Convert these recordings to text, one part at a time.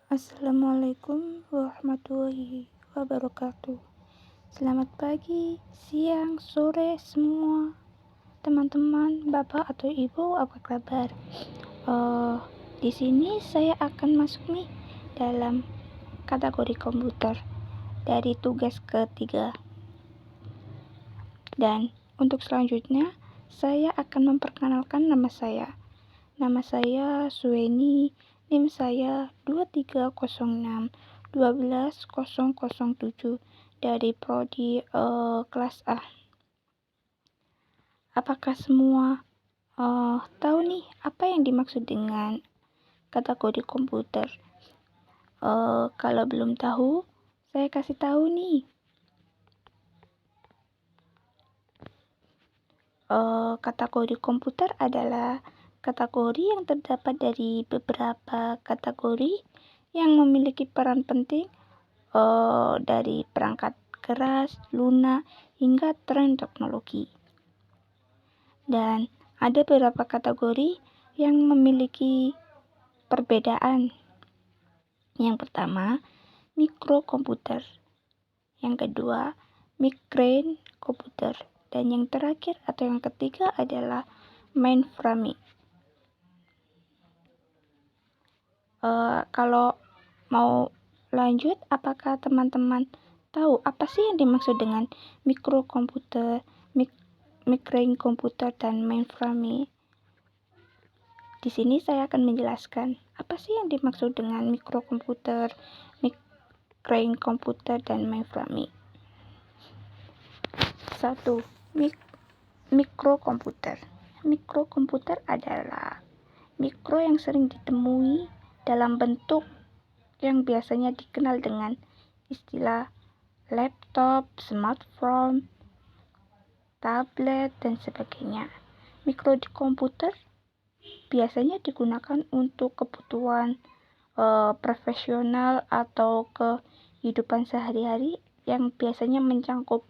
Assalamualaikum warahmatullahi wabarakatuh. Selamat pagi, siang, sore semua teman-teman, bapak atau ibu, apa kabar? Di sini saya akan masuk nih dalam kategori komputer dari tugas ketiga. Dan untuk selanjutnya, saya akan memperkenalkan nama saya. Nama saya Suweni, NIM saya 2306 12007 dari prodi kelas A. Apakah semua tahu nih apa yang dimaksud dengan kategori komputer? Kalau belum tahu, saya kasih tahu nih. Kategori komputer adalah kategori yang terdapat dari beberapa kategori yang memiliki peran penting dari perangkat keras, lunak, hingga tren teknologi. Dan ada beberapa kategori yang memiliki perbedaan. Yang pertama, mikrokomputer. Yang kedua, mainframe komputer. Dan yang terakhir atau yang ketiga adalah mainframe. Kalau mau lanjut, apakah teman-teman tahu apa sih yang dimaksud dengan mikrokomputer, mainframe komputer, dan mainframe? Di sini saya akan menjelaskan apa sih yang dimaksud dengan mikrokomputer, mainframe komputer, dan mainframe. 1. Mikrokomputer. Mikrokomputer adalah mikro yang sering ditemui dalam bentuk yang biasanya dikenal dengan istilah laptop, smartphone, tablet, dan sebagainya. Mikro di komputer biasanya digunakan untuk kebutuhan profesional atau kehidupan sehari-hari yang biasanya mencakup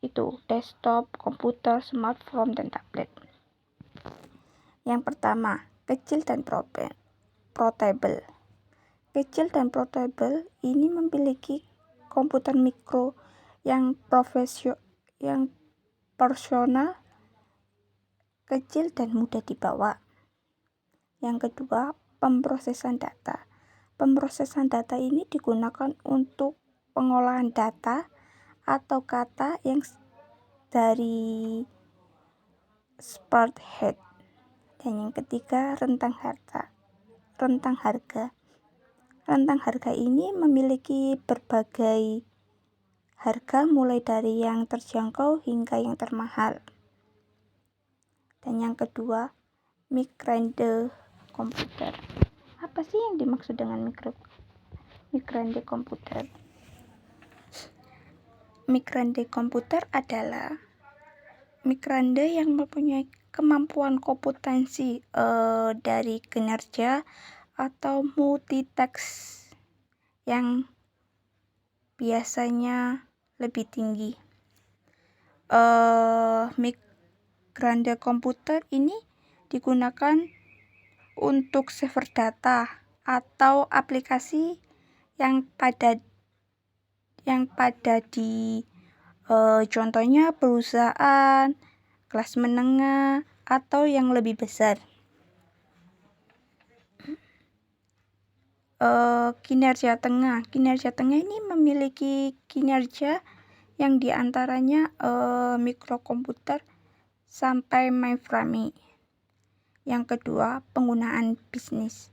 itu desktop, komputer, smartphone, dan tablet. Yang pertama, kecil dan portable. Kecil dan portable ini memiliki komputer mikro yang personal, kecil, dan mudah dibawa. Yang kedua, pemrosesan data. Pemrosesan data ini digunakan untuk pengolahan data atau kata yang dari smart head. Dan yang ketiga, rentang harga. Rentang harga ini memiliki berbagai harga mulai dari yang terjangkau hingga yang termahal. Dan yang kedua, mainframe komputer. Apa sih yang dimaksud dengan mainframe komputer? Mainframe komputer adalah mainframe yang mempunyai kemampuan komputansi dari kinerja atau multitask yang biasanya lebih tinggi. Mainframe komputer ini digunakan untuk server data atau aplikasi yang pada di contohnya perusahaan, kelas menengah, atau yang lebih besar. Kinerja tengah ini memiliki kinerja yang diantaranya mikrokomputer sampai mainframe. Yang kedua, penggunaan bisnis.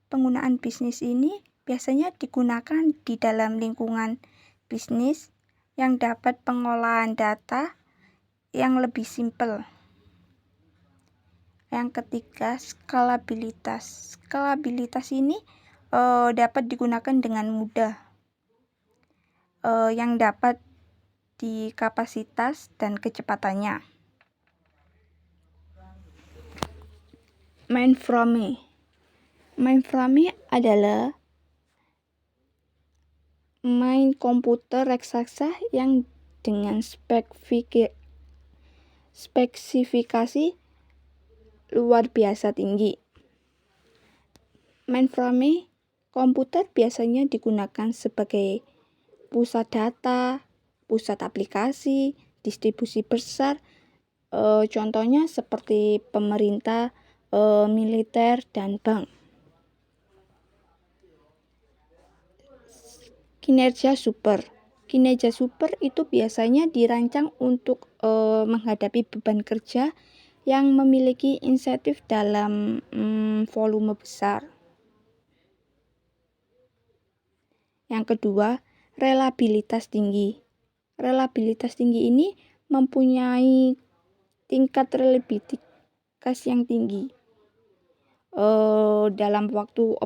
Penggunaan bisnis ini biasanya digunakan di dalam lingkungan bisnis yang dapat pengolahan data yang lebih simpel. Yang ketiga, skalabilitas. Skalabilitas ini dapat digunakan dengan mudah, yang dapat di kapasitas dan kecepatannya. Mainframe adalah main komputer raksasa yang dengan spesifikasi luar biasa tinggi. Mainframe Komputer biasanya digunakan sebagai pusat data, pusat aplikasi, distribusi besar, contohnya seperti pemerintah, militer, dan bank. Kinerja super itu biasanya dirancang untuk menghadapi beban kerja yang memiliki insentif dalam volume besar. Yang kedua, reliabilitas tinggi. Reliabilitas tinggi ini mempunyai tingkat reliabilitas yang tinggi dalam waktu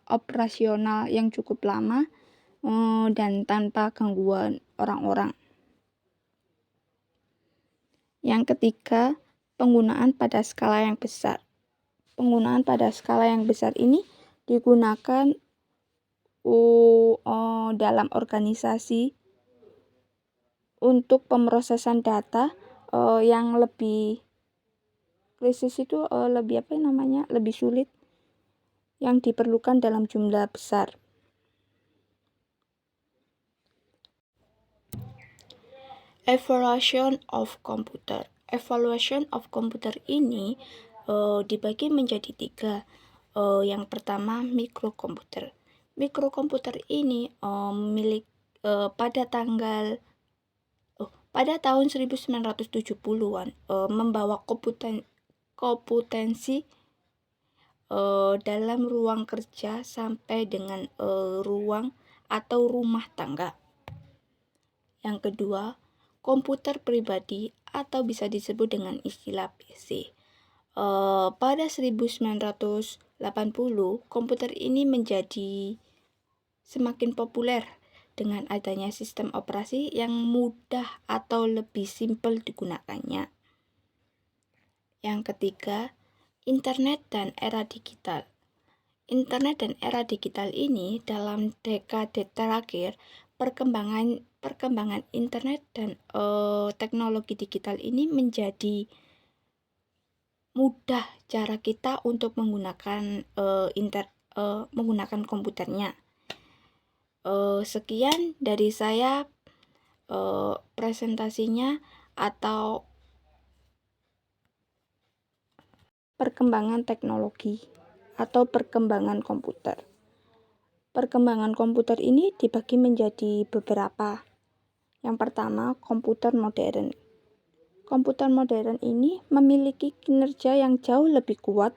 operasional yang cukup lama dan tanpa gangguan orang-orang. Yang ketiga, penggunaan pada skala yang besar. Penggunaan pada skala yang besar ini digunakan dalam organisasi untuk pemrosesan data yang lebih krisis itu lebih sulit yang diperlukan dalam jumlah besar. Evaluation of computer. Evaluation of computer ini dibagi menjadi 3. Yang pertama, mikrokomputer. Mikrokomputer ini pada tahun 1970-an membawa kompetensi dalam ruang kerja sampai dengan ruang atau rumah tangga. Yang kedua, komputer pribadi atau bisa disebut dengan istilah PC. Pada 1980, komputer ini menjadi semakin populer dengan adanya sistem operasi yang mudah atau lebih simpel digunakannya. Yang ketiga, internet dan era digital. Internet dan era digital ini dalam dekade terakhir, perkembangan internet dan teknologi digital ini menjadi mudah cara kita untuk menggunakan menggunakan komputernya. Sekian dari saya presentasinya atau perkembangan teknologi atau perkembangan komputer. Perkembangan komputer ini dibagi menjadi beberapa. Yang pertama, komputer modern. Komputer modern ini memiliki kinerja yang jauh lebih kuat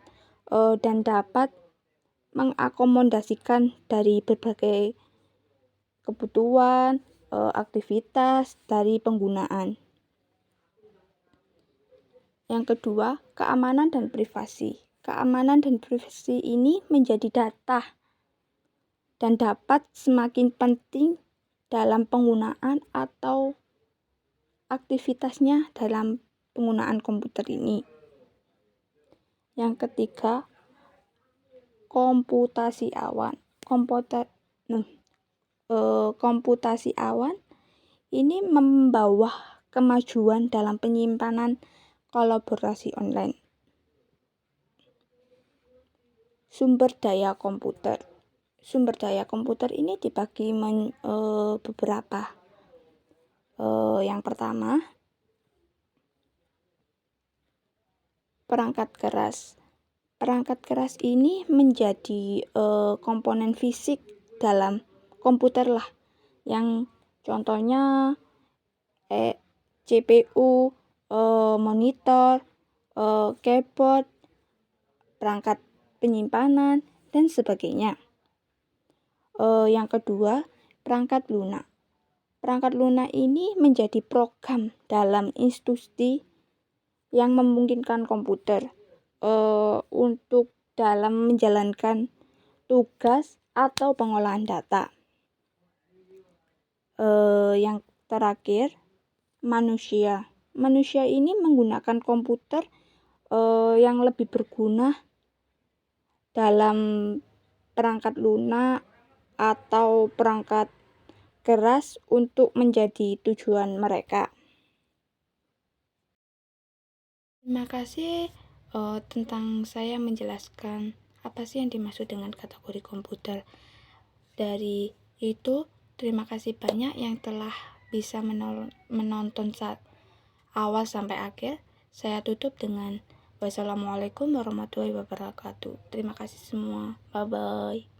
dan dapat mengakomodasikan dari berbagai kebutuhan, aktivitas dari penggunaan. Yang kedua, keamanan dan privasi. Keamanan dan privasi ini menjadi data dan dapat semakin penting dalam penggunaan atau aktivitasnya dalam penggunaan komputer ini. Yang ketiga, komputasi awan. Komputasi awan ini membawa kemajuan dalam penyimpanan kolaborasi online. Sumber daya komputer. Sumber daya komputer ini dibagi beberapa. Yang pertama, perangkat keras. Perangkat keras ini menjadi komponen fisik dalam komputer lah, yang contohnya CPU, monitor, keyboard, perangkat penyimpanan, dan sebagainya. Yang kedua, perangkat lunak. Perangkat lunak ini menjadi program dalam institusi yang memungkinkan komputer untuk dalam menjalankan tugas atau pengolahan data. Yang terakhir, manusia. Manusia ini menggunakan komputer yang lebih berguna dalam perangkat lunak atau perangkat keras untuk menjadi tujuan mereka. Terima kasih tentang saya menjelaskan apa sih yang dimaksud dengan kategori komputer. Dari itu, terima kasih banyak yang telah bisa menonton saat awal sampai akhir. Saya tutup dengan wassalamualaikum warahmatullahi wabarakatuh. Terima kasih semua. Bye-bye.